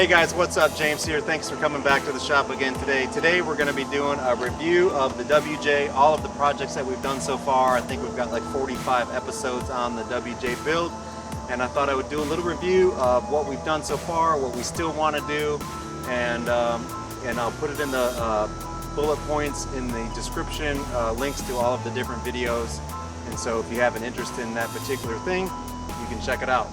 Hey guys, what's up? James here. Thanks for coming back to the shop again today. Today we're going to be doing a review of the WJ, all of the projects that we've done so far. I think we've got like 45 episodes on the WJ build, and I thought I would do a little review of what we've done so far, what we still want to do, and I'll put it in the bullet points in the description, links to all of the different videos. And so if you have an interest in that particular thing, you can check it out.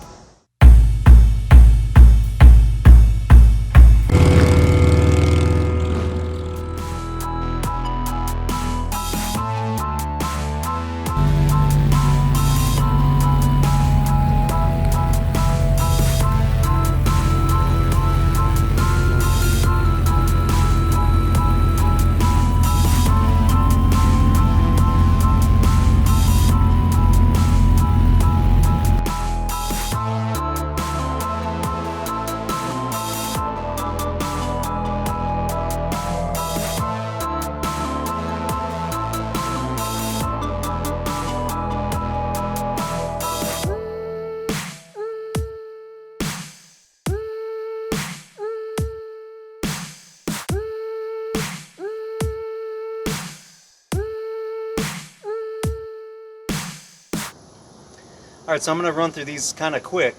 Alright, so I'm going to run through these kind of quick.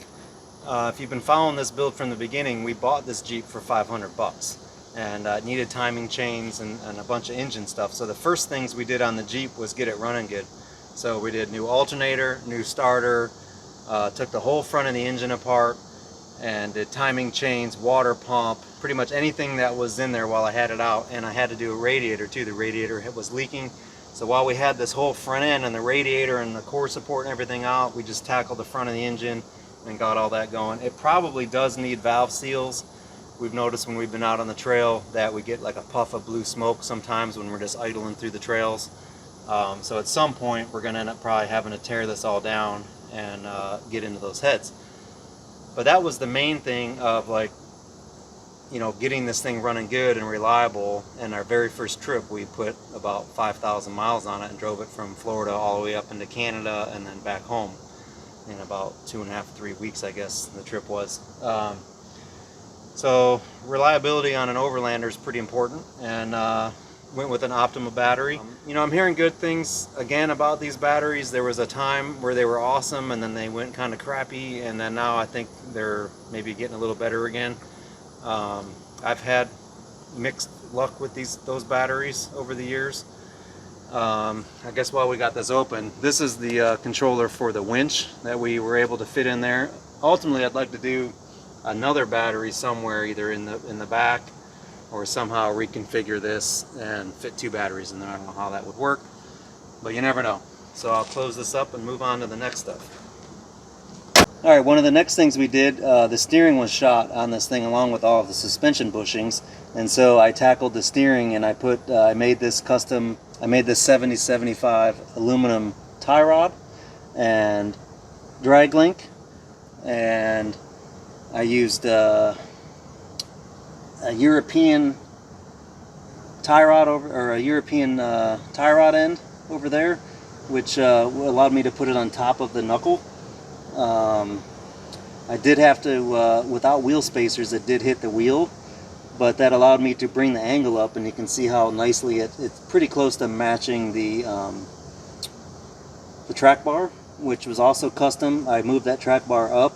If you've been following this build from the beginning, we bought this Jeep for 500 bucks and it needed timing chains and a bunch of engine stuff. So the first things we did on the Jeep was get it running good. So we did new alternator, new starter, took the whole front of the engine apart and did timing chains, water pump, pretty much anything that was in there while I had it out. And I had to do a radiator too. The radiator was leaking. So while we had this whole front end and the radiator and the core support and everything out, we just tackled the front of the engine and got all that going. It probably does need valve seals. We've noticed when we've been out on the trail that we get like a puff of blue smoke sometimes when we're just idling through the trails. So at some point we're going to end up probably having to tear this all down and get into those heads. But that was the main thing of, like, you know, getting this thing running good and reliable. And our very first trip we put about 5,000 miles on it and drove it from Florida all the way up into Canada and then back home in about 2.5 to 3 weeks, I guess the trip was. So reliability on an Overlander is pretty important, and went with an Optima battery. You know, I'm hearing good things again about these batteries. There was a time where they were awesome and then they went kind of crappy, and then now I think they're maybe getting a little better again. I've had mixed luck with those batteries over the years. I guess while we got this open, this is the controller for the winch that we were able to fit in there. Ultimately, I'd like to do another battery somewhere, either in the back, or somehow reconfigure this and fit 2 batteries in there. I don't know how that would work, but you never know. So I'll close this up and move on to the next stuff. Alright, one of the next things we did, the steering was shot on this thing along with all of the suspension bushings, and so I tackled the steering and I made this 7075 aluminum tie rod and drag link, and I used a European tie rod a European tie rod end over there, which allowed me to put it on top of the knuckle. I did have to, without wheel spacers, it did hit the wheel, but that allowed me to bring the angle up, and you can see how nicely it's pretty close to matching the track bar, which was also custom. I moved that track bar up.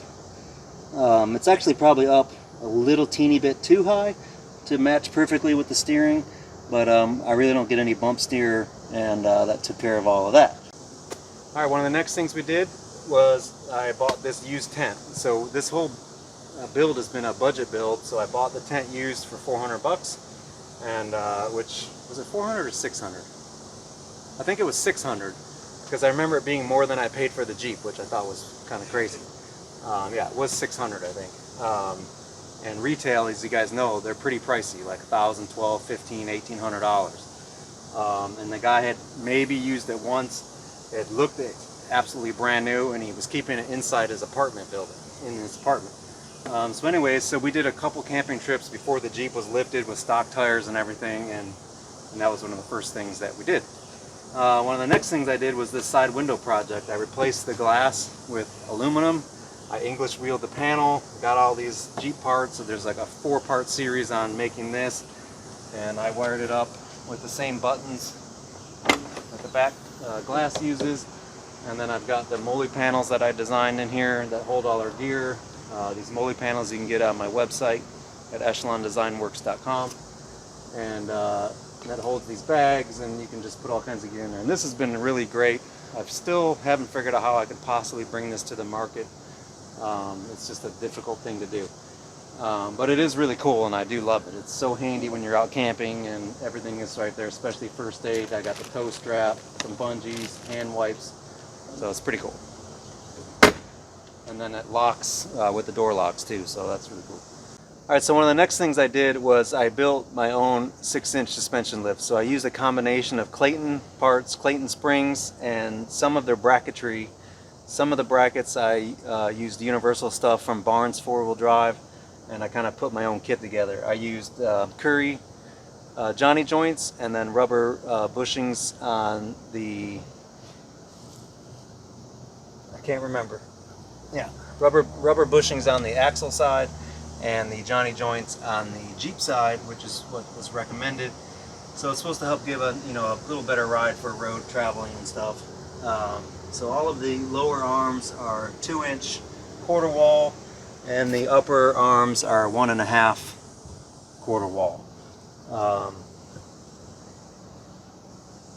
It's actually probably up a little teeny bit too high to match perfectly with the steering, but I really don't get any bump steer, and that took care of all of that. Alright, one of the next things we did was I bought this used tent. So this whole build has been a budget build, so I bought the tent used for 400 bucks, and which was it 400 or 600? I think it was 600, because I remember it being more than I paid for the Jeep, which I thought was kind of crazy. Yeah, it was 600, I think. And retail, as you guys know, they're pretty pricey, like $1,000, $1,200, $1,500, $1,800. And the guy had maybe used it once. It looked absolutely brand new, and he was keeping it inside his apartment building, in his apartment. So anyways, so we did a couple camping trips before the Jeep was lifted with stock tires and everything, and that was one of the first things that we did. One of the next things I did was this side window project. I replaced the glass with aluminum, I English wheeled the panel, got all these Jeep parts, so there's like a 4-part series on making this, and I wired it up with the same buttons that the back glass uses. And then I've got the Moly panels that I designed in here that hold all our gear. These Moly panels you can get on my website at echelondesignworks.com, and that holds these bags, and you can just put all kinds of gear in there. And this has been really great. I still haven't figured out how I could possibly bring this to the market. It's just a difficult thing to do. But it is really cool, and I do love it. It's so handy when you're out camping, and everything is right there, especially first aid. I got the toe strap, some bungees, hand wipes, so it's pretty cool. And then it locks with the door locks too, so that's really cool. Alright, so one of the next things I did was I built my own 6-inch suspension lift. So I used a combination of Clayton parts, Clayton springs, and some of their bracketry. Some of the brackets I used universal stuff from Barnes 4-wheel drive, and I kind of put my own kit together. I used CHEROKEE Johnny joints, and then rubber bushings on the, I can't remember. Yeah, rubber bushings on the axle side, and the Johnny joints on the Jeep side, which is what was recommended. So it's supposed to help give a little better ride for road traveling and stuff. So all of the lower arms are 2-inch quarter wall, and the upper arms are 1.5 quarter wall.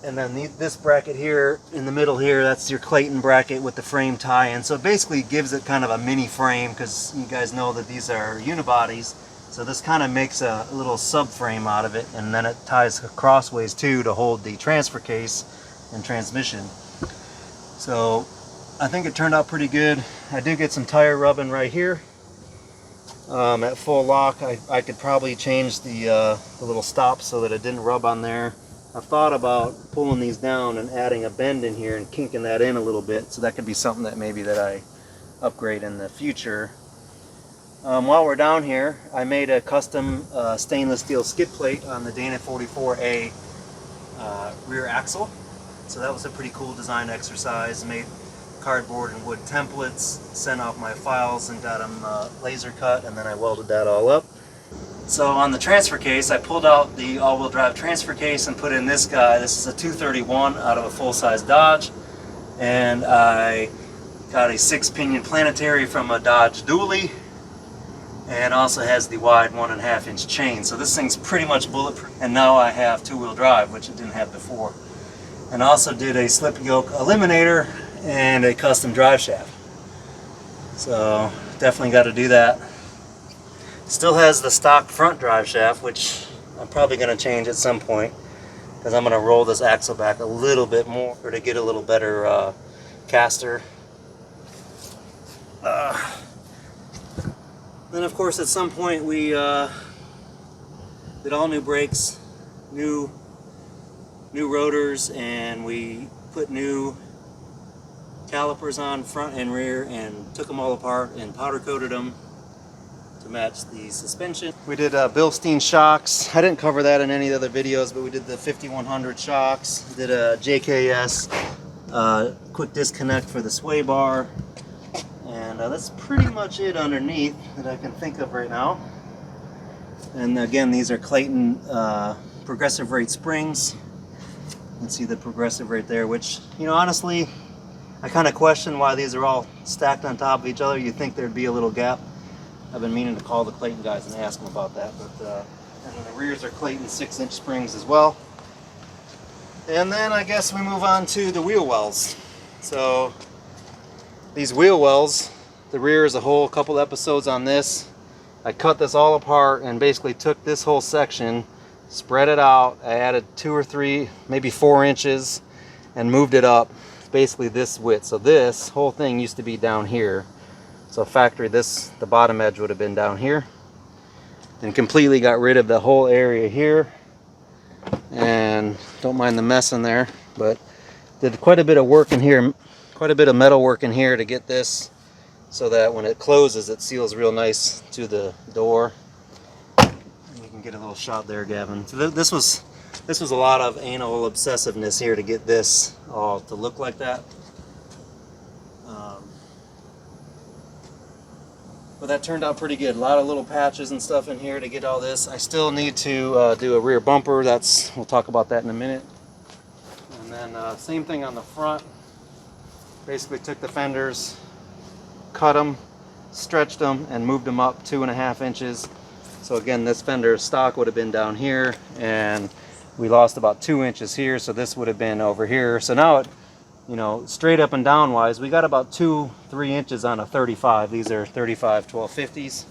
And then this bracket here in the middle here, that's your Clayton bracket with the frame tie-in. So it basically gives it kind of a mini frame, because you guys know that these are unibodies. So this kind of makes a little subframe out of it, and then it ties crossways too to hold the transfer case and transmission. So I think it turned out pretty good. I do get some tire rubbing right here. At full lock, I could probably change the little stop so that it didn't rub on there. I've thought about pulling these down and adding a bend in here and kinking that in a little bit, so that could be something that maybe that I upgrade in the future. While we're down here, I made a custom stainless steel skid plate on the Dana 44A rear axle. So that was a pretty cool design exercise. Made cardboard and wood templates, sent off my files and got them laser cut, and then I welded that all up. So on the transfer case, I pulled out the all-wheel drive transfer case and put in this guy. This is a 231 out of a full-size Dodge, and I got a 6-pinion planetary from a Dodge dually, and also has the wide 1.5-inch chain. So this thing's pretty much bulletproof, and now I have 2-wheel drive, which it didn't have before. And also did a slip yoke eliminator and a custom drive shaft. So definitely got to do that. Still has the stock front drive shaft, which I'm probably going to change at some point, because I'm going to roll this axle back a little bit more to get a little better caster. Then of course at some point we did all new brakes, new rotors, and we put new calipers on front and rear, and took them all apart and powder coated them to match the suspension. We did Bilstein shocks. I didn't cover that in any of the other videos, but we did the 5100 shocks. Did a JKS quick disconnect for the sway bar, and that's pretty much it underneath that I can think of right now. And again, these are Clayton progressive rate springs. You can see the progressive right there, which, honestly, I kind of question why these are all stacked on top of each other. You'd think there'd be a little gap. I've been meaning to call the Clayton guys and ask them about that. But and then the rears are Clayton 6-inch springs as well. And then I guess we move on to the wheel wells. So these wheel wells, the rear is a whole couple episodes on this. I cut this all apart and basically took this whole section, spread it out. I added 2 or 3, maybe 4 inches, and moved it up basically this width. So this whole thing used to be down here. So factory, the bottom edge would have been down here, and completely got rid of the whole area here. And don't mind the mess in there, but did quite a bit of work in here, quite a bit of metal work in here to get this so that when it closes, it seals real nice to the door. You can get a little shot there, Gavin. So this was a lot of anal obsessiveness here to get this all to look like that. But that turned out pretty good. A lot of little patches and stuff in here to get all this. I still need to do a rear bumper. We'll talk about that in a minute. And then same thing on the front. Basically took the fenders, cut them, stretched them, and moved them up 2.5 inches. So again, this fender stock would have been down here, and we lost about 2 inches here, so this would have been over here. So now, straight up and down wise, we got about 2-3 inches on a 35. These are 35 1250s,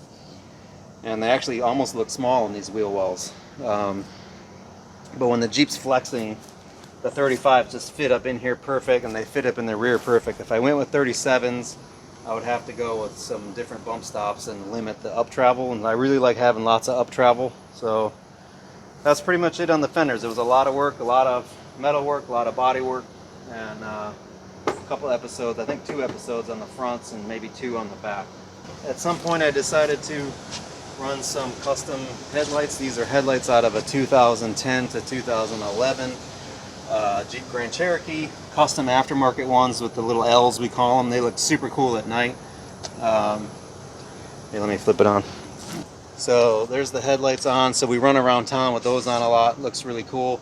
and they actually almost look small in these wheel wells. But when the Jeep's flexing, the 35s just fit up in here perfect, and they fit up in the rear perfect. If I went with 37s, I would have to go with some different bump stops and limit the up travel, and I really like having lots of up travel. So that's pretty much it on the fenders. It was a lot of work, a lot of metal work, a lot of body work, and a couple episodes, I think 2 episodes on the fronts and maybe 2 on the back. At some point I decided to run some custom headlights. These are headlights out of a 2010 to 2011 Jeep Grand Cherokee, custom aftermarket ones with the little L's, we call them. They look super cool at night. Here, let me flip it on. So there's the headlights on. So we run around town with those on a lot. Looks really cool.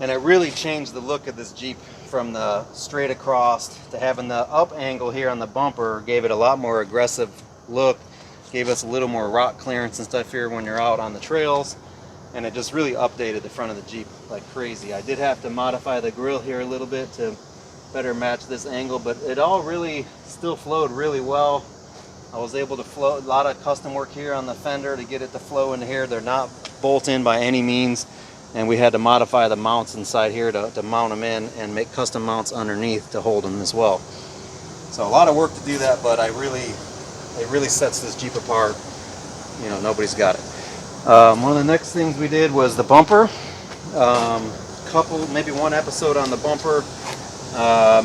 And it really changed the look of this Jeep from the straight across to having the up angle here on the bumper. Gave it a lot more aggressive look. Gave us a little more rock clearance and stuff here when you're out on the trails. And it just really updated the front of the Jeep like crazy. I did have to modify the grille here a little bit to better match this angle, but it all really still flowed really well. I was able to flow a lot of custom work here on the fender to get it to flow in here. They're not bolt in by any means, and we had to modify the mounts inside here to mount them in and make custom mounts underneath to hold them as well. So a lot of work to do that, but it really sets this Jeep apart. Nobody's got it. One of the next things we did was the bumper. Maybe 1 episode on the bumper.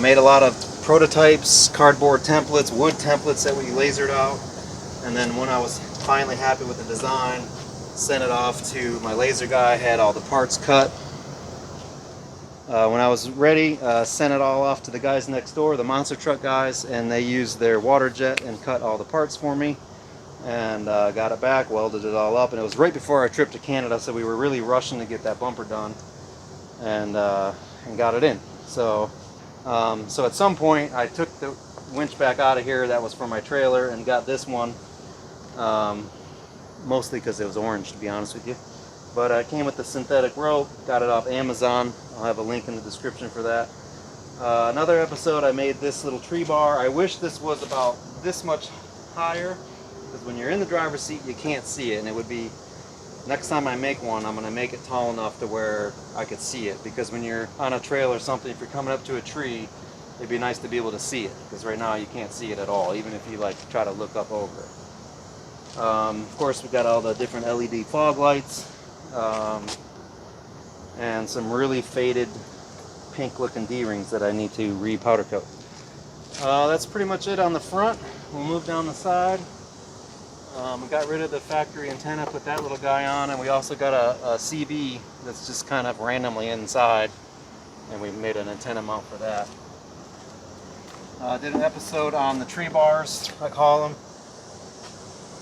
Made a lot of prototypes, cardboard templates, wood templates that we lasered out. And then when I was finally happy with the design, sent it off to my laser guy, had all the parts cut. When I was ready, sent it all off to the guys next door, the monster truck guys, and they used their water jet and cut all the parts for me. And got it back, welded it all up, and it was right before our trip to Canada, so we were really rushing to get that bumper done, and got it in. So at some point I took the winch back out of here that was for my trailer and got this one, mostly because it was orange, to be honest with you. But it came with the synthetic rope, got it off Amazon. I'll have a link in the description for that. Another episode, I made this little tree bar. I wish this was about this much higher, because when you're in the driver's seat you can't see it, and it would be, next time I make one, I'm going to make it tall enough to where I could see it, because when you're on a trail or something, if you're coming up to a tree, it'd be nice to be able to see it, because right now you can't see it at all, even if you try to look up over it. Of course, we've got all the different LED fog lights, and some really faded pink looking D-rings that I need to re-powder coat. That's pretty much it on the front. We'll move down the side. We got rid of the factory antenna, put that little guy on, and we also got a CB that's just kind of randomly inside, and we made an antenna mount for that. Did an episode on the tree bars, I call them,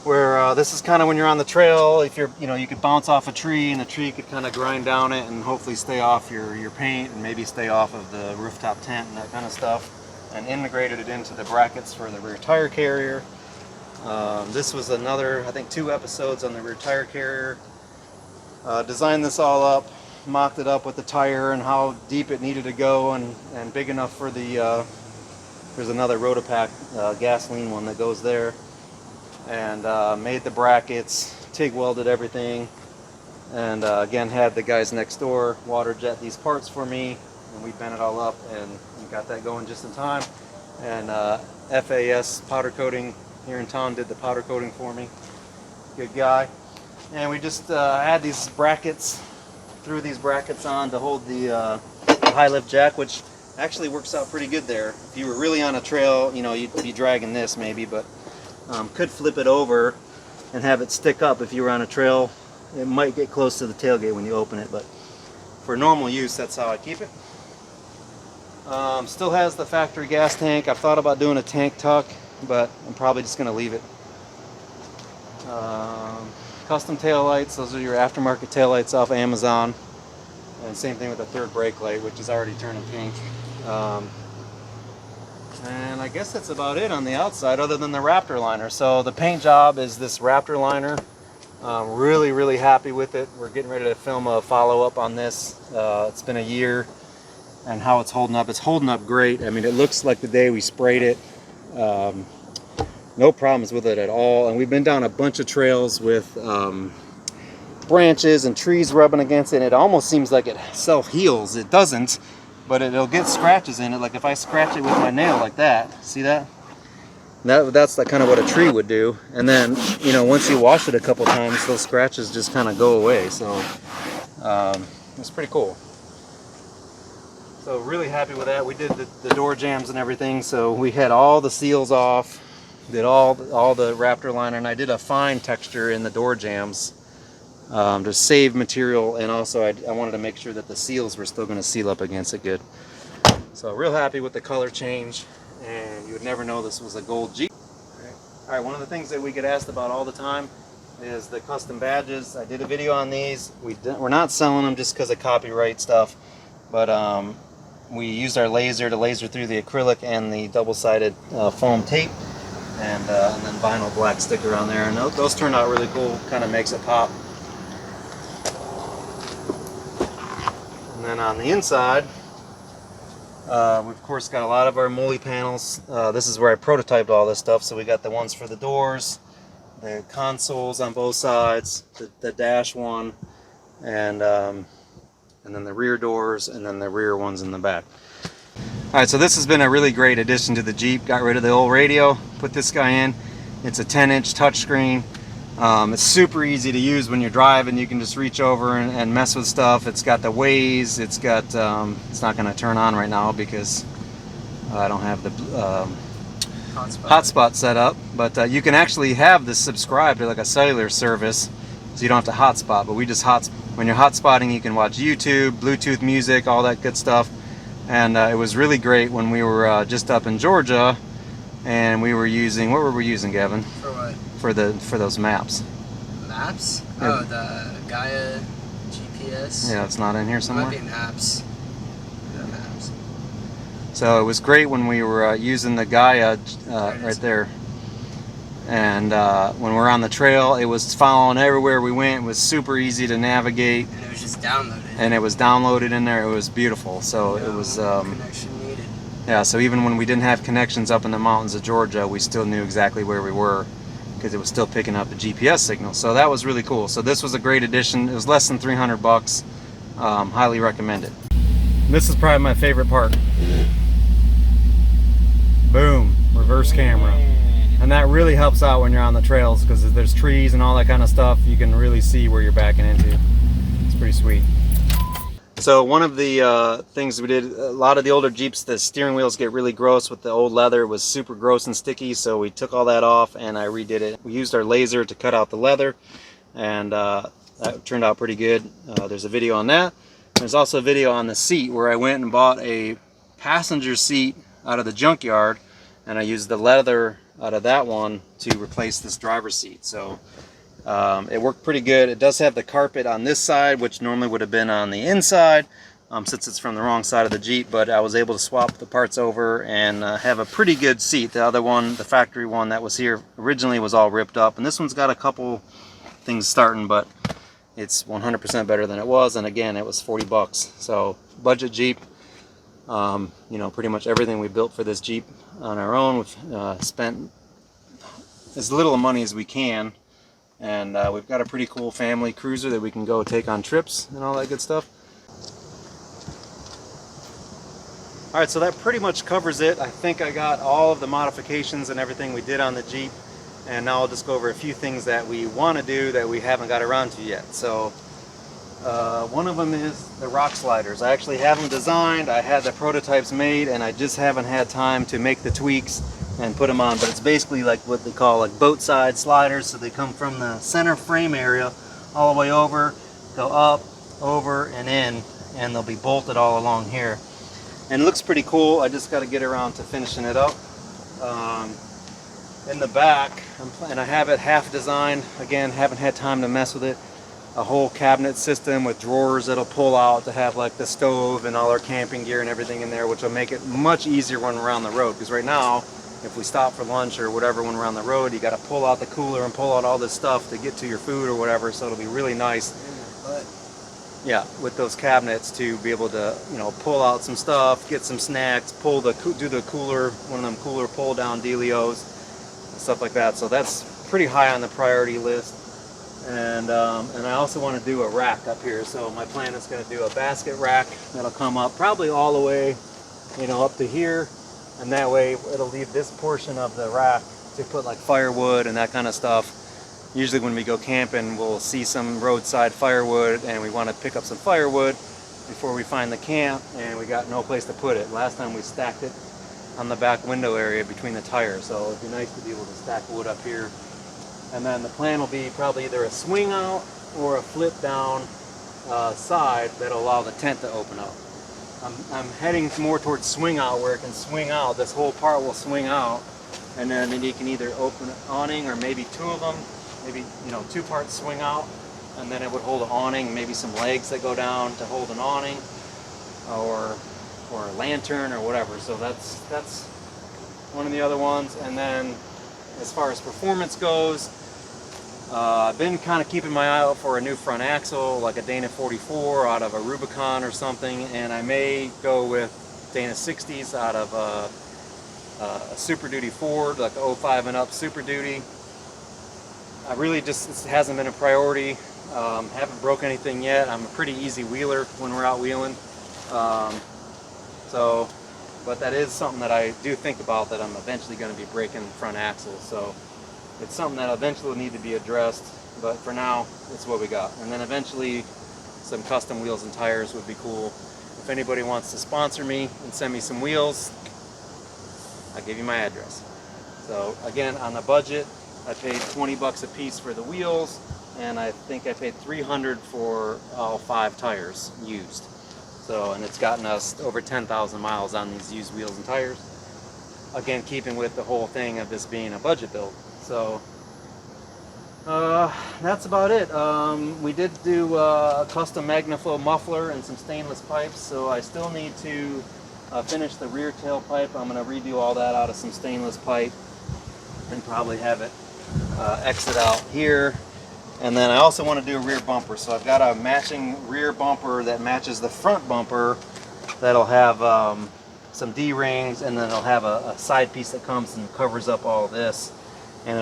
where this is kind of when you're on the trail, if you're, you could bounce off a tree and the tree could kind of grind down it and hopefully stay off your paint and maybe stay off of the rooftop tent and that kind of stuff, and integrated it into the brackets for the rear tire carrier. This was another, I think, 2 episodes on the rear tire carrier. Designed this all up, mocked it up with the tire and how deep it needed to go, and big enough for the, there's another Rotopack gasoline one that goes there. And made the brackets, TIG welded everything, and again had the guys next door water jet these parts for me, and we bent it all up and got that going just in time. And FAS powder coating here in town did the powder coating for me. Good guy. And we just add these brackets, threw these brackets on to hold the high lift jack, which actually works out pretty good there. If you were really on a trail, you'd be dragging this maybe, but could flip it over and have it stick up if you were on a trail. It might get close to the tailgate when you open it, but for normal use, that's how I keep it. Still has the factory gas tank. I've thought about doing a tank tuck, but I'm probably just going to leave it. Custom tail lights, those are your aftermarket tail lights off Amazon. And same thing with the third brake light, which is already turning pink. And I guess that's about it on the outside, other than the Raptor liner. So the paint job is this Raptor liner. Really happy with it. We're getting ready to film a follow-up on this. It's been a year, and how it's holding up. It's holding up great. I mean, it looks like the day we sprayed it. No problems with it at all. And we've been down a bunch of trails with branches and trees rubbing against it, and it almost seems like it self-heals. It doesn't, but it'll get scratches in it. Like if I scratch it with my nail like that, see that? That's like kind of what a tree would do. And then, you know, once you wash it a couple times, those scratches just kind of go away. So it's pretty cool. So really happy with that. We did the door jambs and everything. So we had all the seals off, did all the Raptor liner, and I did a fine texture in the door jambs to save material, and also I wanted to make sure that the seals were still going to seal up against it good. So real happy with the color change, and you would never know this was a gold Jeep. All right, one of the things that we get asked about all the time is the custom badges. I did a video on these. We're not selling them just because of copyright stuff, but we used our laser to laser through the acrylic and the double-sided foam tape, and then vinyl black sticker on there, and those turned out really cool. Kind of makes it pop. And then on the inside, we've of course got a lot of our Moly panels. This is where I prototyped all this stuff. So we got the ones for the doors, the consoles on both sides, the dash one, and then the rear doors, and then the rear ones in the back. All right, so this has been a really great addition to the Jeep. Got rid of the old radio, put this guy in. It's a 10-inch touchscreen. It's super easy to use when you're driving. You can just reach over and mess with stuff. It's got the Waze. It's got, it's not going to turn on right now because I don't have the hotspot set up. But you can actually have this subscribed to like a cellular service, so you don't have to hotspot. But we just when you're hotspotting, you can watch YouTube, Bluetooth music, all that good stuff. And it was really great when we were just up in Georgia, and we were using, what were we using, Gavin? For what? For those maps. Maps? Yeah. Oh, the Gaia GPS? Yeah, it's not in here somewhere. It might be maps. The maps. So it was great when we were using the Gaia right there. And when we're on the trail, it was following everywhere we went. It was super easy to navigate. And it was just downloaded. And it was downloaded in there. It was beautiful. So No it was... connection needed. Yeah, so even when we didn't have connections up in the mountains of Georgia, we still knew exactly where we were because it was still picking up the GPS signal. So that was really cool. So this was a great addition. It was less than 300 bucks. Highly recommend it. This is probably my favorite part. Boom, reverse camera. And that really helps out when you're on the trails because there's trees and all that kind of stuff. You can really see where you're backing into. It's pretty sweet. So one of the things we did, a lot of the older Jeeps, the steering wheels get really gross with the old leather. It was super gross and sticky, so we took all that off and I redid it. We used our laser to cut out the leather, and that turned out pretty good. There's a video on that. There's also a video on the seat where I went and bought a passenger seat out of the junkyard, and I used the leather out of that one to replace this driver's seat. So it worked pretty good. It does have the carpet on this side, which normally would have been on the inside since it's from the wrong side of the Jeep, but I was able to swap the parts over and have a pretty good seat. The other one, the factory one that was here originally, was all ripped up, and this one's got a couple things starting, but it's 100% better than it was. And again, it was 40 bucks. So budget Jeep. You know, pretty much everything we built for this Jeep on our own. We've spent as little money as we can. And we've got a pretty cool family cruiser that we can go take on trips and all that good stuff. Alright, so that pretty much covers it. I think I got all of the modifications and everything we did on the Jeep. And now I'll just go over a few things that we want to do that we haven't got around to yet. So one of them is the rock sliders. I actually have them designed. I had the prototypes made, and I just haven't had time to make the tweaks and put them on. But it's basically like what they call like boat side sliders. So they come from the center frame area all the way over, go up, over, and in, and they'll be bolted all along here. And it looks pretty cool. I just got to get around to finishing it up. in the back, and I have it half designed. Again, haven't had time to mess with it. A whole cabinet system with drawers that'll pull out to have like the stove and all our camping gear and everything in there, which will make it much easier when we're on the road. Because right now, if we stop for lunch or whatever when we're on the road, you got to pull out the cooler and pull out all this stuff to get to your food or whatever. So it'll be really nice, yeah, with those cabinets to be able to, you know, pull out some stuff, get some snacks, do the cooler, one of them cooler pull down dealios, stuff like that. So that's pretty high on the priority list. And I also want to do a rack up here. So my plan is going to do a basket rack that'll come up probably all the way, you know, up to here, and that way it'll leave this portion of the rack to put like firewood and that kind of stuff. Usually when we go camping, we'll see some roadside firewood and we want to pick up some firewood before we find the camp, and we got no place to put it. Last time we stacked it on the back window area between the tires, so it'd be nice to be able to stack wood up here. And then the plan will be probably either a swing out or a flip down side that'll allow the tent to open up. I'm heading more towards swing out, where it can swing out. This whole part will swing out, and then you can either open an awning or maybe two of them, maybe, you know, two parts swing out, and then it would hold an awning, maybe some legs that go down to hold an awning, or a lantern or whatever. So that's one of the other ones. And then as far as performance goes, I've been kind of keeping my eye out for a new front axle, like a Dana 44 out of a Rubicon or something, and I may go with Dana 60s out of a Super Duty Ford, like a 05 and up Super Duty. I really just, it hasn't been a priority. Haven't broke anything yet. I'm a pretty easy wheeler when we're out wheeling. But that is something that I do think about, that I'm eventually going to be breaking front axles. So it's something that eventually will need to be addressed, but for now, it's what we got. And then eventually, some custom wheels and tires would be cool. If anybody wants to sponsor me and send me some wheels, I'll give you my address. So again, on the budget, I paid 20 bucks a piece for the wheels, and I think I paid 300 for all 5 tires used. So, and it's gotten us over 10,000 miles on these used wheels and tires. Again, keeping with the whole thing of this being a budget build. So that's about it. We did do a custom MagnaFlow muffler and some stainless pipes, so I still need to finish the rear tailpipe. I'm going to redo all that out of some stainless pipe and probably have it exit out here. And then I also want to do a rear bumper, so I've got a matching rear bumper that matches the front bumper that'll have some D-rings, and then it'll have a side piece that comes and covers up all this, and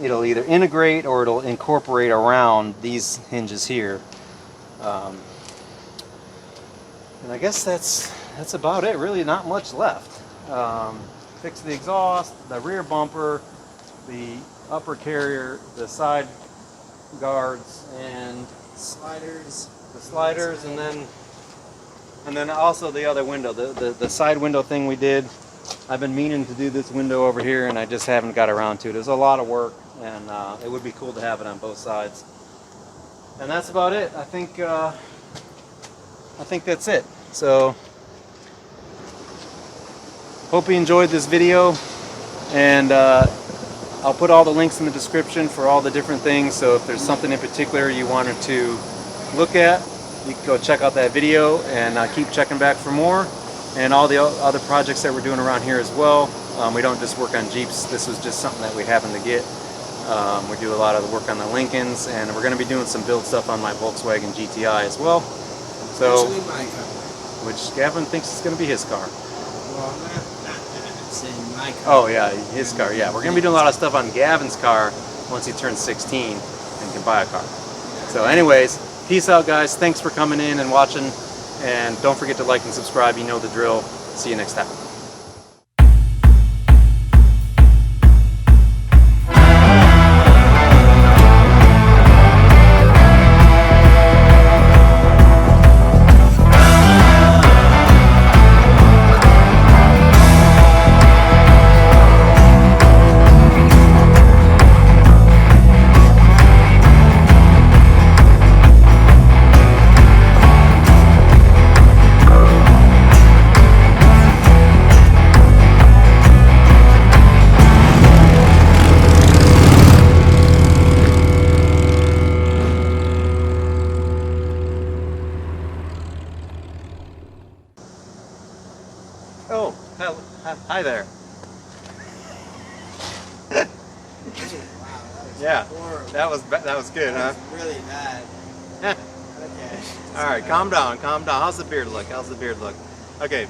it'll either integrate or it'll incorporate around these hinges here. And I guess that's about it. Really, not much left. Fix the exhaust, the rear bumper, the upper carrier, the side guards, and the sliders, and then also the other window, the side window thing we did. I've been meaning to do this window over here, and I just haven't got around to it. There's a lot of work, and it would be cool to have it on both sides. And that's about it. I think that's it. So hope you enjoyed this video, and I'll put all the links in the description for all the different things. So if there's something in particular you wanted to look at, you can go check out that video, and keep checking back for more. And all the other projects that we're doing around here as well. We don't just work on Jeeps. This was just something that we happened to get. We do a lot of the work on the Lincolns, and we're going to be doing some build stuff on my Volkswagen GTI as well. So, Actually, my car. which Gavin thinks is going to be his car. Well, I'm saying my car. Oh yeah, his car. Yeah, we're going to be doing a lot of stuff on Gavin's car once he turns 16 and can buy a car. So anyways, peace out guys. Thanks for coming in and watching. And don't forget to like and subscribe. You know the drill. See you next time. Hi there. Wow, that was Yeah, horrible. that was good, huh? That was really bad. Okay. All right, calm down, calm down. How's the beard look? How's the beard look? Okay,